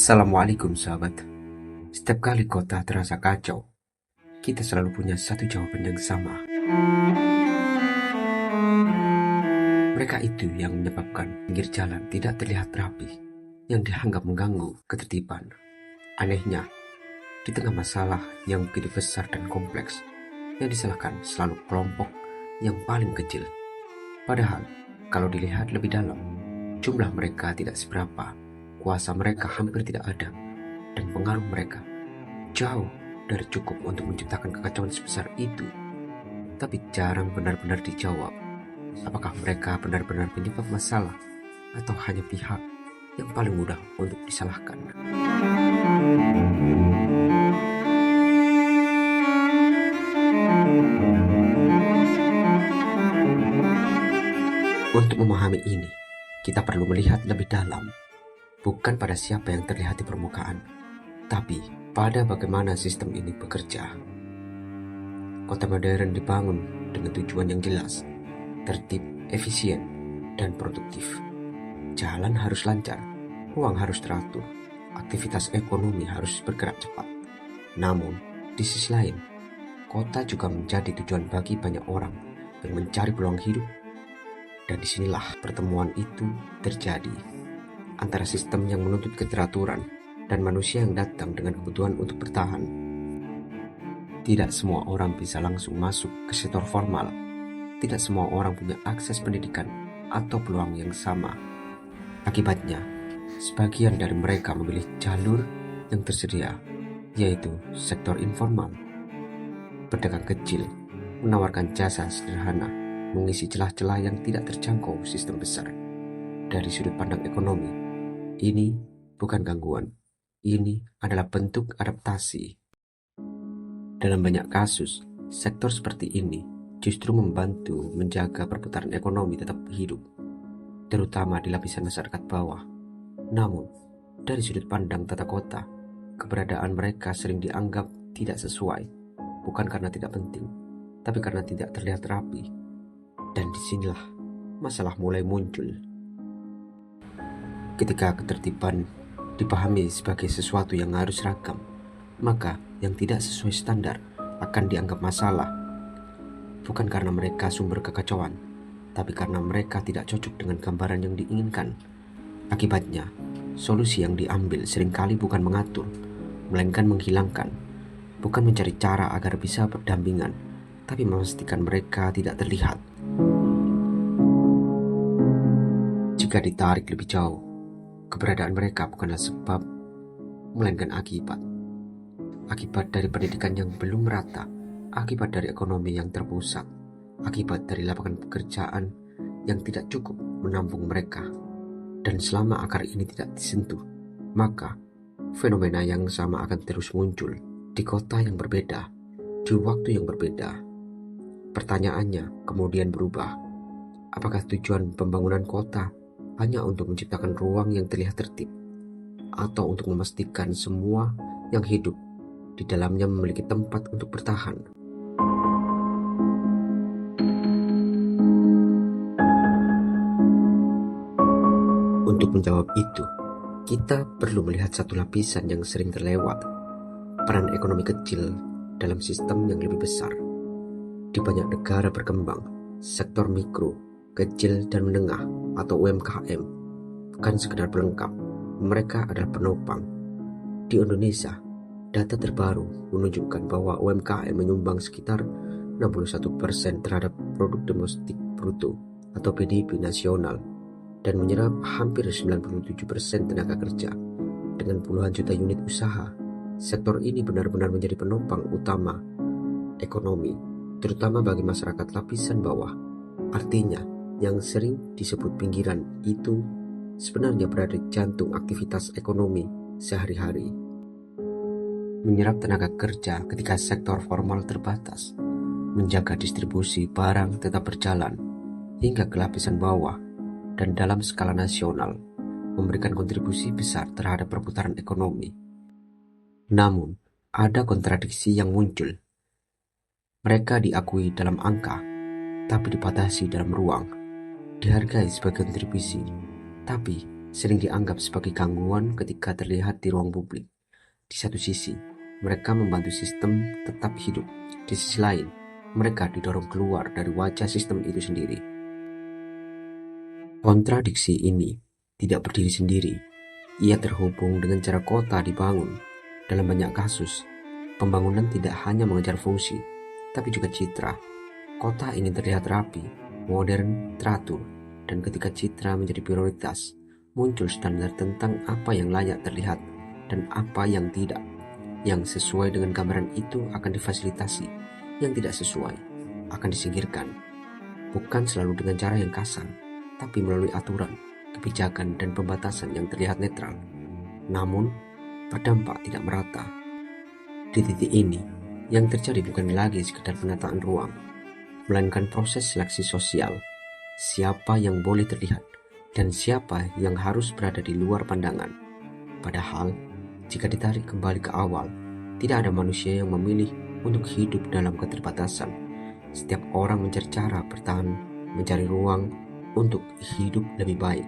Assalamualaikum sahabat. Setiap kali kota terasa kacau, kita selalu punya satu jawaban yang sama. Mereka itu yang menyebabkan pinggir jalan tidak terlihat rapi, yang dianggap mengganggu ketertiban. Anehnya, di tengah masalah yang begitu besar dan kompleks, yang disalahkan selalu kelompok yang paling kecil. Padahal, kalau dilihat lebih dalam, jumlah mereka tidak seberapa, kuasa mereka hampir tidak ada, dan pengaruh mereka jauh dari cukup untuk menciptakan kekacauan sebesar itu. Tapi jarang benar-benar dijawab, apakah mereka benar-benar penyebab masalah atau hanya pihak yang paling mudah untuk disalahkan. Untuk memahami ini, kita perlu melihat lebih dalam, bukan pada siapa yang terlihat di permukaan, tapi pada bagaimana sistem ini bekerja. Kota modern dibangun dengan tujuan yang jelas, tertib, efisien, dan produktif. Jalan harus lancar, ruang harus teratur, aktivitas ekonomi harus bergerak cepat. Namun, di sisi lain, kota juga menjadi tujuan bagi banyak orang yang mencari peluang hidup. Dan disinilah pertemuan itu terjadi antara sistem yang menuntut keteraturan dan manusia yang datang dengan kebutuhan untuk bertahan. Tidak semua orang bisa langsung masuk ke sektor formal. Tidak semua orang punya akses pendidikan atau peluang yang sama. Akibatnya, sebagian dari mereka memilih jalur yang tersedia, yaitu sektor informal. Pedagang kecil menawarkan jasa sederhana, mengisi celah-celah yang tidak terjangkau sistem besar. Dari sudut pandang ekonomi, ini bukan gangguan. Ini adalah bentuk adaptasi. Dalam banyak kasus, sektor seperti ini justru membantu menjaga perputaran ekonomi tetap hidup, terutama di lapisan masyarakat bawah. Namun, dari sudut pandang tata kota, keberadaan mereka sering dianggap tidak sesuai, bukan karena tidak penting, tapi karena tidak terlihat rapi. Dan disinilah masalah mulai muncul. Ketika ketertiban dipahami sebagai sesuatu yang harus ragam, maka yang tidak sesuai standar akan dianggap masalah, bukan karena mereka sumber kekacauan, tapi karena mereka tidak cocok dengan gambaran yang diinginkan. Akibatnya, solusi yang diambil seringkali bukan mengatur, melainkan menghilangkan, bukan mencari cara agar bisa berdampingan, tapi memastikan mereka tidak terlihat. Jika ditarik lebih jauh, keberadaan mereka bukanlah sebab, melainkan akibat. Akibat dari pendidikan yang belum merata, akibat dari ekonomi yang terpusat, akibat dari lapangan pekerjaan yang tidak cukup menampung mereka. Dan selama akar ini tidak disentuh, maka fenomena yang sama akan terus muncul di kota yang berbeda, di waktu yang berbeda. Pertanyaannya kemudian berubah. Apakah tujuan pembangunan kota hanya untuk menciptakan ruang yang terlihat tertib, atau untuk memastikan semua yang hidup di dalamnya memiliki tempat untuk bertahan? Untuk menjawab itu, kita perlu melihat satu lapisan yang sering terlewat, peran ekonomi kecil dalam sistem yang lebih besar. Di banyak negara berkembang, sektor mikro, kecil dan menengah atau UMKM bukan sekedar pelengkap, mereka adalah penopang. Di Indonesia, data terbaru menunjukkan bahwa UMKM menyumbang sekitar 61% terhadap produk domestik bruto atau PDB nasional dan menyerap hampir 97% tenaga kerja. Dengan puluhan juta unit usaha, sektor ini benar-benar menjadi penopang utama ekonomi, terutama bagi masyarakat lapisan bawah. Artinya, yang sering disebut pinggiran itu sebenarnya berada di jantung aktivitas ekonomi sehari-hari. Menyerap tenaga kerja ketika sektor formal terbatas, menjaga distribusi barang tetap berjalan hingga ke lapisan bawah, dan dalam skala nasional memberikan kontribusi besar terhadap perputaran ekonomi. Namun, ada kontradiksi yang muncul. Mereka diakui dalam angka, tapi dibatasi dalam ruang. Dihargai sebagai kontribusi, tapi sering dianggap sebagai gangguan ketika terlihat di ruang publik. Di satu sisi, mereka membantu sistem tetap hidup. Di sisi lain, mereka didorong keluar dari wajah sistem itu sendiri. Kontradiksi ini tidak berdiri sendiri. Ia terhubung dengan cara kota dibangun. Dalam banyak kasus, pembangunan tidak hanya mengejar fungsi, tapi juga citra. Kota ingin terlihat rapi, modern, teratur, dan ketika citra menjadi prioritas, muncul standar tentang apa yang layak terlihat dan apa yang tidak. Yang sesuai dengan gambaran itu akan difasilitasi, yang tidak sesuai akan disingkirkan. Bukan selalu dengan cara yang kasar, tapi melalui aturan, kebijakan, dan pembatasan yang terlihat netral, namun berdampak tidak merata. Di titik ini, yang terjadi bukan lagi sekedar penataan ruang, melainkan proses seleksi sosial. Siapa yang boleh terlihat dan siapa yang harus berada di luar pandangan. Padahal, jika ditarik kembali ke awal, tidak ada manusia yang memilih untuk hidup dalam keterbatasan. Setiap orang mencari cara bertahan, mencari ruang untuk hidup lebih baik.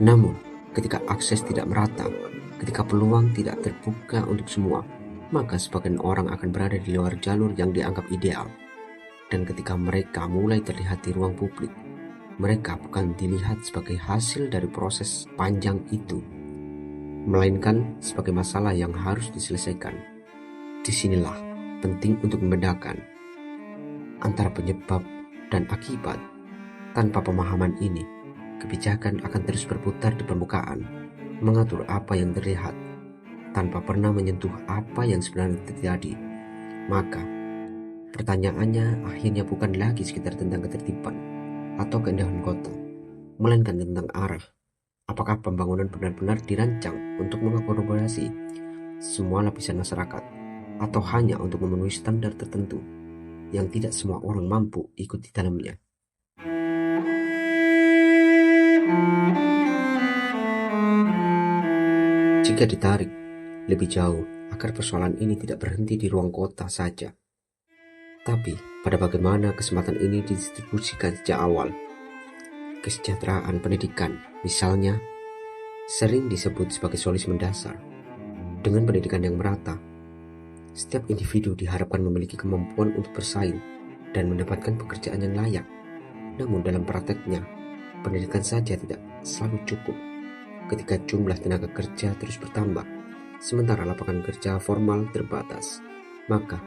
Namun, ketika akses tidak merata, ketika peluang tidak terbuka untuk semua, maka sebagian orang akan berada di luar jalur yang dianggap ideal. Dan ketika mereka mulai terlihat di ruang publik, mereka bukan dilihat sebagai hasil dari proses panjang itu, melainkan sebagai masalah yang harus diselesaikan. Disinilah penting untuk membedakan antara penyebab dan akibat. Tanpa pemahaman ini, kebijakan akan terus berputar di permukaan, mengatur apa yang terlihat, tanpa pernah menyentuh apa yang sebenarnya terjadi. Maka, pertanyaannya akhirnya bukan lagi sekitar tentang ketertiban atau keindahan kota, melainkan tentang arah. Apakah pembangunan benar-benar dirancang untuk mengakomodasi semua lapisan masyarakat, atau hanya untuk memenuhi standar tertentu yang tidak semua orang mampu ikut di dalamnya? Jika ditarik lebih jauh, agar persoalan ini tidak berhenti di ruang kota saja, tapi pada bagaimana kesempatan ini didistribusikan sejak awal. Kesejahteraan pendidikan, misalnya, sering disebut sebagai solusi mendasar. Dengan pendidikan yang merata, setiap individu diharapkan memiliki kemampuan untuk bersaing dan mendapatkan pekerjaan yang layak. Namun dalam prakteknya, pendidikan saja tidak selalu cukup. Ketika jumlah tenaga kerja terus bertambah, sementara lapangan kerja formal terbatas, maka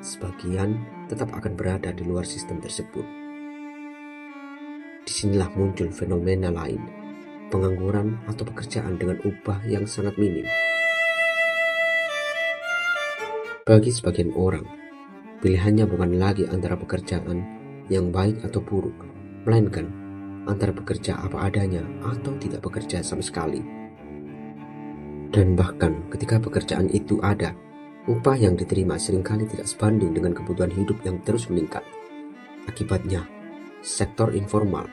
sebagian tetap akan berada di luar sistem tersebut. Disinilah muncul fenomena lain, pengangguran atau pekerjaan dengan upah yang sangat minim. Bagi sebagian orang, pilihannya bukan lagi antara pekerjaan yang baik atau buruk, melainkan antara bekerja apa adanya atau tidak bekerja sama sekali. Dan bahkan ketika pekerjaan itu ada, upah yang diterima seringkali tidak sebanding dengan kebutuhan hidup yang terus meningkat. Akibatnya, sektor informal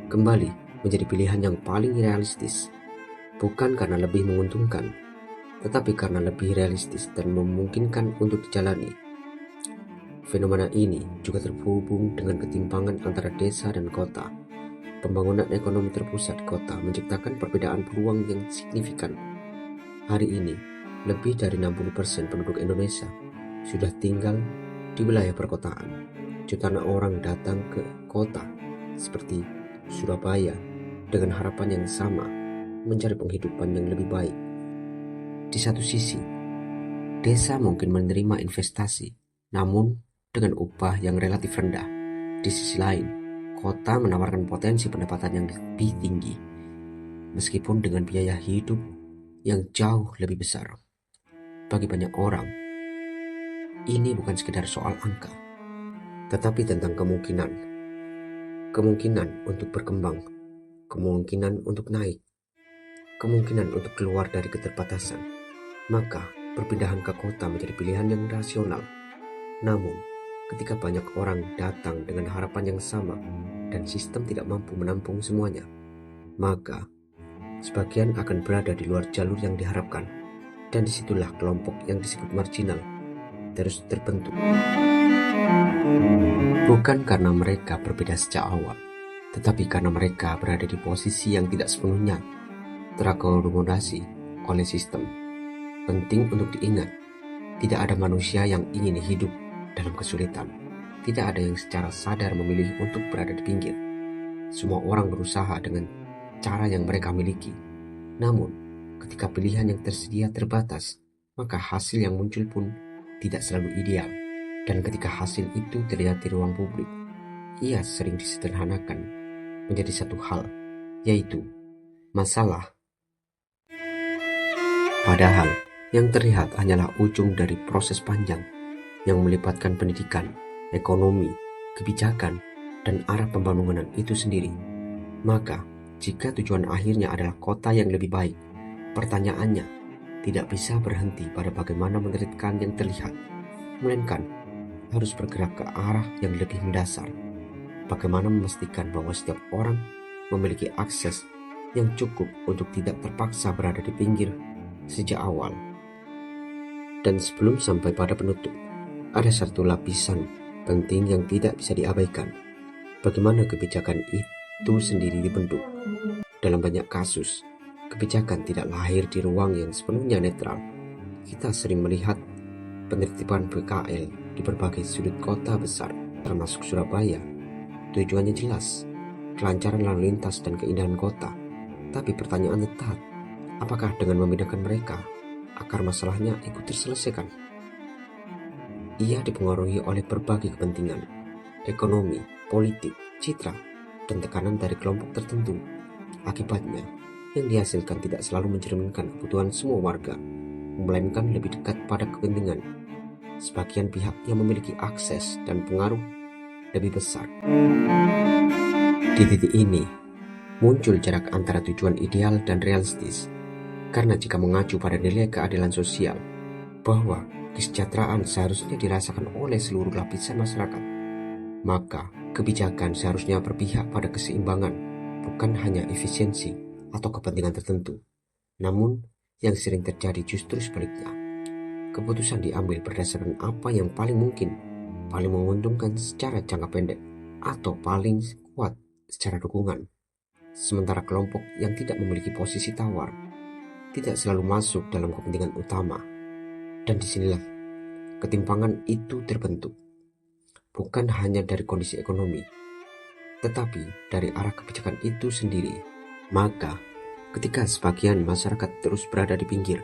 kembali menjadi pilihan yang paling realistis, bukan karena lebih menguntungkan, tetapi karena lebih realistis dan memungkinkan untuk dijalani. Fenomena ini juga terhubung dengan ketimpangan antara desa dan kota. Pembangunan ekonomi terpusat di kota menciptakan perbedaan peluang yang signifikan. Hari ini, lebih dari 60% penduduk Indonesia sudah tinggal di wilayah perkotaan. Jutaan orang datang ke kota seperti Surabaya dengan harapan yang sama, mencari penghidupan yang lebih baik. Di satu sisi, desa mungkin menerima investasi, namun dengan upah yang relatif rendah. Di sisi lain, kota menawarkan potensi pendapatan yang lebih tinggi, meskipun dengan biaya hidup yang jauh lebih besar. Bagi banyak orang, ini bukan sekedar soal angka, tetapi tentang kemungkinan. Kemungkinan untuk berkembang, kemungkinan untuk naik, kemungkinan untuk keluar dari keterbatasan. Maka, perpindahan ke kota menjadi pilihan yang rasional. Namun, ketika banyak orang datang dengan harapan yang sama dan sistem tidak mampu menampung semuanya, maka sebagian akan berada di luar jalur yang diharapkan, dan disitulah kelompok yang disebut marginal terus terbentuk. Bukan karena mereka berbeda sejak awal, Tetapi karena mereka berada di posisi yang tidak sepenuhnya terakomodasi oleh sistem, penting untuk diingat, tidak ada manusia yang ingin hidup dalam kesulitan. Tidak ada yang secara sadar memilih untuk berada di pinggir. Semua orang berusaha dengan cara yang mereka miliki. Namun, ketika pilihan yang tersedia terbatas, maka hasil yang muncul pun tidak selalu ideal. Dan ketika hasil itu terlihat di ruang publik, ia sering disederhanakan menjadi satu hal, yaitu masalah. Padahal, yang terlihat hanyalah ujung dari proses panjang yang melibatkan pendidikan, ekonomi, kebijakan, dan arah pembangunan itu sendiri. Maka, jika tujuan akhirnya adalah kota yang lebih baik, pertanyaannya tidak bisa berhenti pada bagaimana menertibkan yang terlihat, melainkan harus bergerak ke arah yang lebih mendasar. Bagaimana memastikan bahwa setiap orang memiliki akses yang cukup untuk tidak terpaksa berada di pinggir sejak awal. Dan sebelum sampai pada penutup, ada satu lapisan penting yang tidak bisa diabaikan. Bagaimana kebijakan itu sendiri dibentuk. Dalam banyak kasus, kebijakan tidak lahir di ruang yang sepenuhnya netral. Kita sering melihat penertiban BKL di berbagai sudut kota besar, termasuk Surabaya. Tujuannya jelas, kelancaran lalu lintas dan keindahan kota. Tapi pertanyaan tetap, apakah dengan memindahkan mereka, akar masalahnya ikut terselesaikan? Ia dipengaruhi oleh berbagai kepentingan, ekonomi, politik, citra, dan tekanan dari kelompok tertentu. Akibatnya, yang dihasilkan tidak selalu mencerminkan kebutuhan semua warga, melainkan lebih dekat pada kepentingan sebagian pihak yang memiliki akses dan pengaruh lebih besar. Di titik ini, muncul jarak antara tujuan ideal dan realistis. Karena jika mengacu pada nilai keadilan sosial, bahwa kesejahteraan seharusnya dirasakan oleh seluruh lapisan masyarakat, maka kebijakan seharusnya berpihak pada keseimbangan, bukan hanya efisiensi atau kepentingan tertentu. Namun, yang sering terjadi justru sebaliknya. Keputusan diambil berdasarkan apa yang paling mungkin, paling menguntungkan secara jangka pendek, atau paling kuat secara dukungan. Sementara kelompok yang tidak memiliki posisi tawar tidak selalu masuk dalam kepentingan utama. Dan disinilah ketimpangan itu terbentuk. Bukan hanya dari kondisi ekonomi, tetapi dari arah kebijakan itu sendiri. Maka, ketika sebagian masyarakat terus berada di pinggir,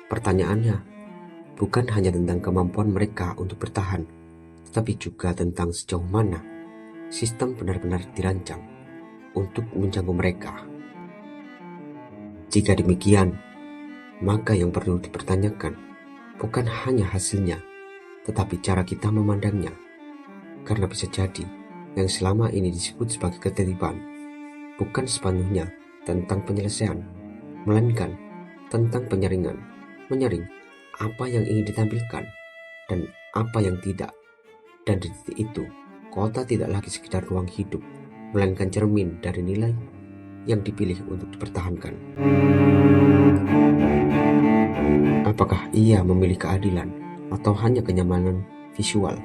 pertanyaannya bukan hanya tentang kemampuan mereka untuk bertahan, tetapi juga tentang sejauh mana sistem benar-benar dirancang untuk menjangkau mereka. Jika demikian, maka yang perlu dipertanyakan bukan hanya hasilnya, tetapi cara kita memandangnya. Karena bisa jadi yang selama ini disebut sebagai ketertiban bukan sepenuhnya tentang penyelesaian, melainkan tentang menyaring apa yang ingin ditampilkan dan apa yang tidak. Dan di titik itu, kota tidak lagi sekedar ruang hidup, melainkan cermin dari nilai yang dipilih untuk dipertahankan. Apakah ia memilih keadilan atau hanya kenyamanan visual?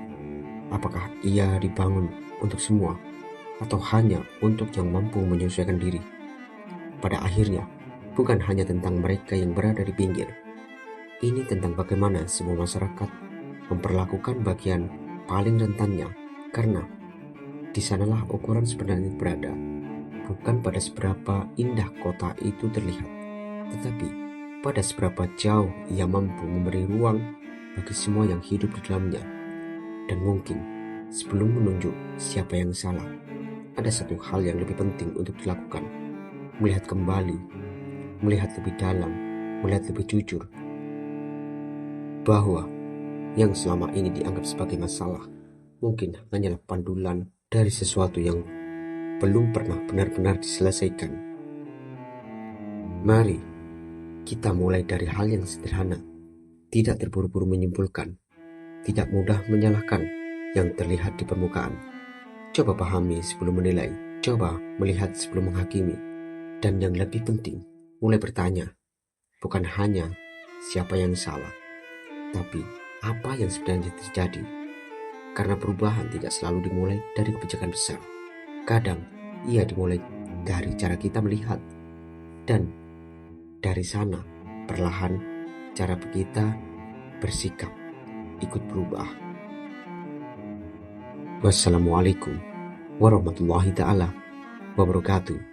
Apakah ia dibangun untuk semua atau hanya untuk yang mampu menyesuaikan diri? Pada akhirnya, bukan hanya tentang mereka yang berada di pinggir. Ini tentang bagaimana semua masyarakat memperlakukan bagian paling rentannya, karena di sanalah ukuran sebenarnya berada. Bukan pada seberapa indah kota itu terlihat, tetapi pada seberapa jauh ia mampu memberi ruang bagi semua yang hidup di dalamnya. Dan mungkin sebelum menunjuk siapa yang salah, ada satu hal yang lebih penting untuk dilakukan. Melihat kembali, melihat lebih dalam, melihat lebih jujur, bahwa yang selama ini dianggap sebagai masalah mungkin hanyalah pandulan dari sesuatu yang belum pernah benar-benar diselesaikan. Mari kita mulai dari hal yang sederhana, tidak terburu-buru menyimpulkan, tidak mudah menyalahkan yang terlihat di permukaan. Coba pahami sebelum menilai, coba melihat sebelum menghakimi, dan yang lebih penting, mulai bertanya, bukan hanya siapa yang salah, tapi apa yang sebenarnya terjadi. Karena perubahan tidak selalu dimulai dari kebijakan besar. Kadang ia dimulai dari cara kita melihat, dan dari sana perlahan cara kita bersikap ikut berubah. Wassalamualaikum warahmatullahi ta'ala wabarakatuh.